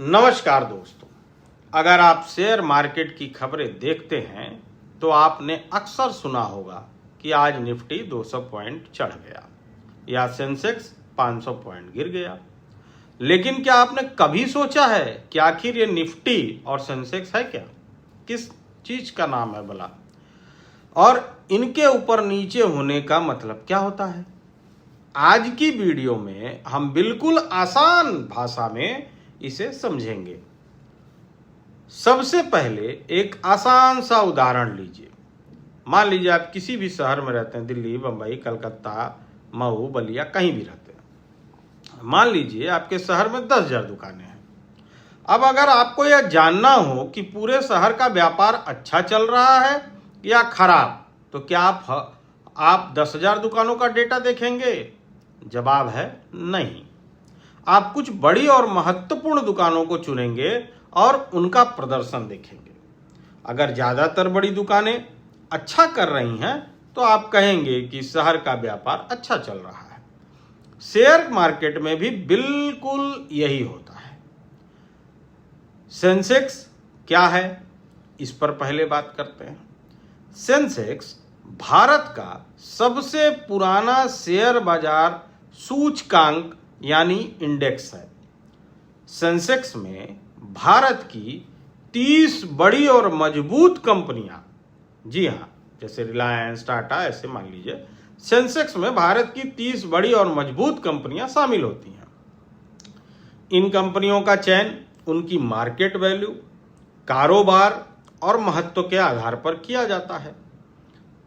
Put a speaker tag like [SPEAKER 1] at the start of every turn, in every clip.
[SPEAKER 1] नमस्कार दोस्तों, अगर आप शेयर मार्केट की खबरें देखते हैं तो आपने अक्सर सुना होगा कि आज निफ्टी 200 पॉइंट चढ़ गया या सेंसेक्स 500 पॉइंट गिर गया। लेकिन क्या आपने कभी सोचा है कि आखिर ये निफ्टी और सेंसेक्स है क्या? किस चीज का नाम है भला? और इनके ऊपर नीचे होने का मतलब क्या होता है? आज की वीडियो में हम बिल्कुल आसान भाषा में इसे समझेंगे। सबसे पहले एक आसान सा उदाहरण लीजिए। मान लीजिए आप किसी भी शहर में रहते हैं, दिल्ली, बंबई, कलकत्ता, मऊ, बलिया, कहीं भी रहते हैं। मान लीजिए आपके शहर में 10,000 दुकानें हैं। अब अगर आपको यह जानना हो कि पूरे शहर का व्यापार अच्छा चल रहा है या खराब, तो क्या आप 10,000 दुकानों का डेटा देखेंगे? जवाब है नहीं। आप कुछ बड़ी और महत्वपूर्ण दुकानों को चुनेंगे और उनका प्रदर्शन देखेंगे। अगर ज्यादातर बड़ी दुकानें अच्छा कर रही हैं तो आप कहेंगे कि शहर का व्यापार अच्छा चल रहा है। शेयर मार्केट में भी बिल्कुल यही होता है। सेंसेक्स क्या है, इस पर पहले बात करते हैं। सेंसेक्स भारत का सबसे पुराना शेयर बाजार सूचकांक यानी इंडेक्स है। सेंसेक्स में भारत की 30 बड़ी और मजबूत कंपनियां, जी हां, जैसे रिलायंस, टाटा, ऐसे मान लीजिए, सेंसेक्स में भारत की 30 बड़ी और मजबूत कंपनियां शामिल होती हैं। इन कंपनियों का चयन उनकी मार्केट वैल्यू, कारोबार और महत्व के आधार पर किया जाता है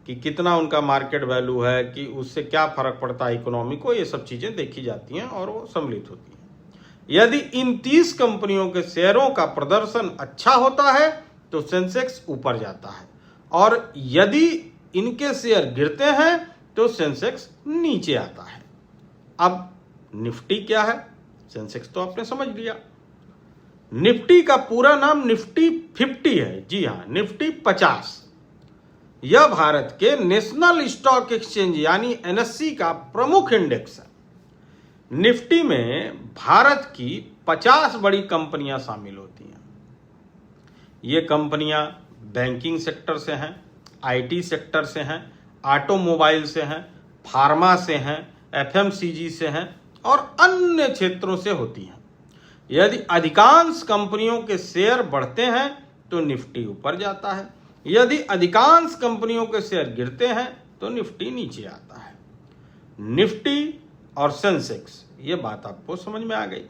[SPEAKER 1] कि कितना उनका मार्केट वैल्यू है, कि उससे क्या फर्क पड़ता है इकोनॉमी को। ये सब चीजें देखी जाती हैं और वो सम्मिलित होती हैं। यदि इन 30 कंपनियों के शेयरों का प्रदर्शन अच्छा होता है तो सेंसेक्स ऊपर जाता है, और यदि इनके शेयर गिरते हैं तो सेंसेक्स नीचे आता है। अब निफ्टी क्या है? सेंसेक्स तो आपने समझ लिया। निफ्टी का पूरा नाम निफ्टी 50 है। जी हां, निफ्टी 50। यह भारत के नेशनल स्टॉक एक्सचेंज यानी एनएससी का प्रमुख इंडेक्स है। निफ्टी में भारत की 50 बड़ी कंपनियां शामिल होती हैं। ये कंपनियां बैंकिंग सेक्टर से हैं, आईटी सेक्टर से हैं, ऑटोमोबाइल से हैं, फार्मा से हैं, एफएमसीजी से हैं और अन्य क्षेत्रों से होती हैं। यदि अधिकांश कंपनियों के शेयर बढ़ते हैं तो निफ्टी ऊपर जाता है। यदि अधिकांश कंपनियों के शेयर गिरते हैं तो निफ्टी नीचे आता है। निफ्टी और सेंसेक्स, ये बात आपको समझ में आ गई।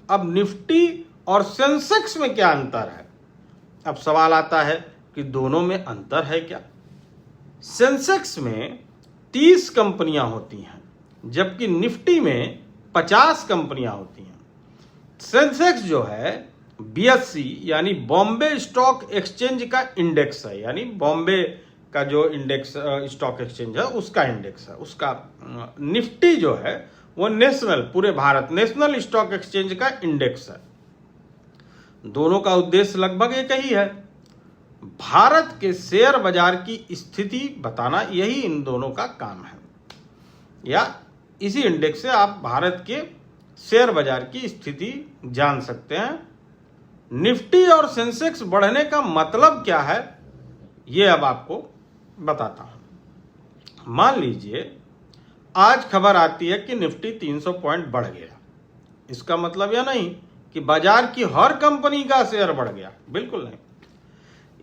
[SPEAKER 1] अब निफ्टी और सेंसेक्स में क्या अंतर है? अब सवाल आता है कि दोनों में अंतर है क्या? सेंसेक्स में 30 कंपनियां होती हैं, जबकि निफ्टी में 50 कंपनियां होती हैं। सेंसेक्स जो है बीएससी यानी बॉम्बे स्टॉक एक्सचेंज का इंडेक्स है, यानी बॉम्बे का जो इंडेक्स स्टॉक एक्सचेंज है उसका इंडेक्स है उसका। निफ्टी जो है वो नेशनल, पूरे भारत नेशनल स्टॉक एक्सचेंज का इंडेक्स है। दोनों का उद्देश्य लगभग एक ही है, भारत के शेयर बाजार की स्थिति बताना। यही इन दोनों का काम है, या इसी इंडेक्स से आप भारत के शेयर बाजार की स्थिति जान सकते हैं। निफ्टी और सेंसेक्स बढ़ने का मतलब क्या है, ये अब आपको बताता हूं। मान लीजिए आज खबर आती है कि निफ्टी 300 पॉइंट बढ़ गया। इसका मतलब यह नहीं कि बाजार की हर कंपनी का शेयर बढ़ गया, बिल्कुल नहीं।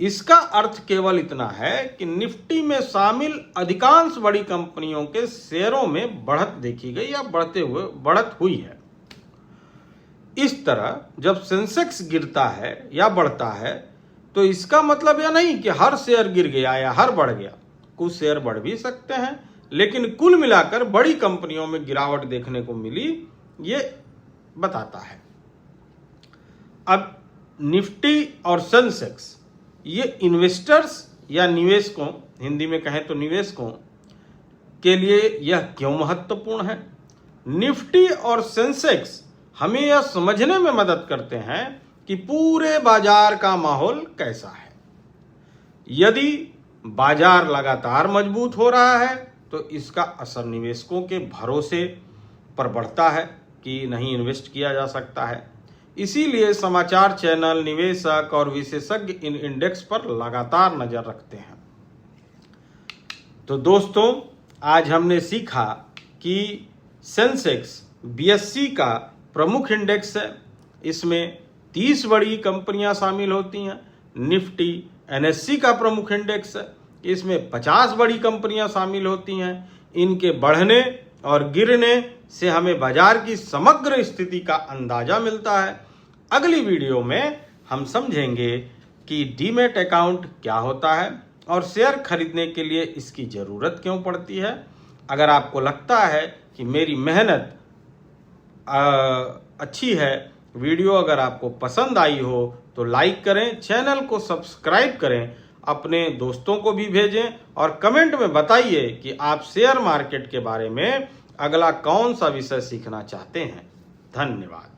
[SPEAKER 1] इसका अर्थ केवल इतना है कि निफ्टी में शामिल अधिकांश बड़ी कंपनियों के शेयरों में बढ़त देखी गई या बढ़त हुई है। इस तरह जब सेंसेक्स गिरता है या बढ़ता है तो इसका मतलब यह नहीं कि हर शेयर गिर गया या हर बढ़ गया। कुछ शेयर बढ़ भी सकते हैं, लेकिन कुल मिलाकर बड़ी कंपनियों में गिरावट देखने को मिली, ये बताता है। अब निफ्टी और सेंसेक्स ये इन्वेस्टर्स या निवेशकों, हिंदी में कहें तो निवेशकों के लिए यह क्यों महत्वपूर्ण है? निफ्टी और सेंसेक्स हमें यह समझने में मदद करते हैं कि पूरे बाजार का माहौल कैसा है। यदि बाजार लगातार मजबूत हो रहा है तो इसका असर निवेशकों के भरोसे पर बढ़ता है कि नहीं इन्वेस्ट किया जा सकता है। इसीलिए समाचार चैनल, निवेशक और विशेषज्ञ इन इंडेक्स पर लगातार नजर रखते हैं। तो दोस्तों, आज हमने सीखा कि सेंसेक्स BSE का प्रमुख इंडेक्स है। इसमें 30 बड़ी कंपनियां शामिल होती हैं। निफ्टी NSE का प्रमुख इंडेक्स है। इसमें 50 बड़ी कंपनियां शामिल होती हैं। इनके बढ़ने और गिरने से हमें बाजार की समग्र स्थिति का अंदाजा मिलता है। अगली वीडियो में हम समझेंगे कि डीमैट अकाउंट क्या होता है और शेयर खरीदने के लिए इसकी ज़रूरत क्यों पड़ती है। अगर आपको लगता है कि मेरी मेहनत अच्छी है, वीडियो अगर आपको पसंद आई हो तो लाइक करें, चैनल को सब्सक्राइब करें, अपने दोस्तों को भी भेजें और कमेंट में बताइए कि आप शेयर मार्केट के बारे में अगला कौन सा विषय सीखना चाहते हैं। धन्यवाद।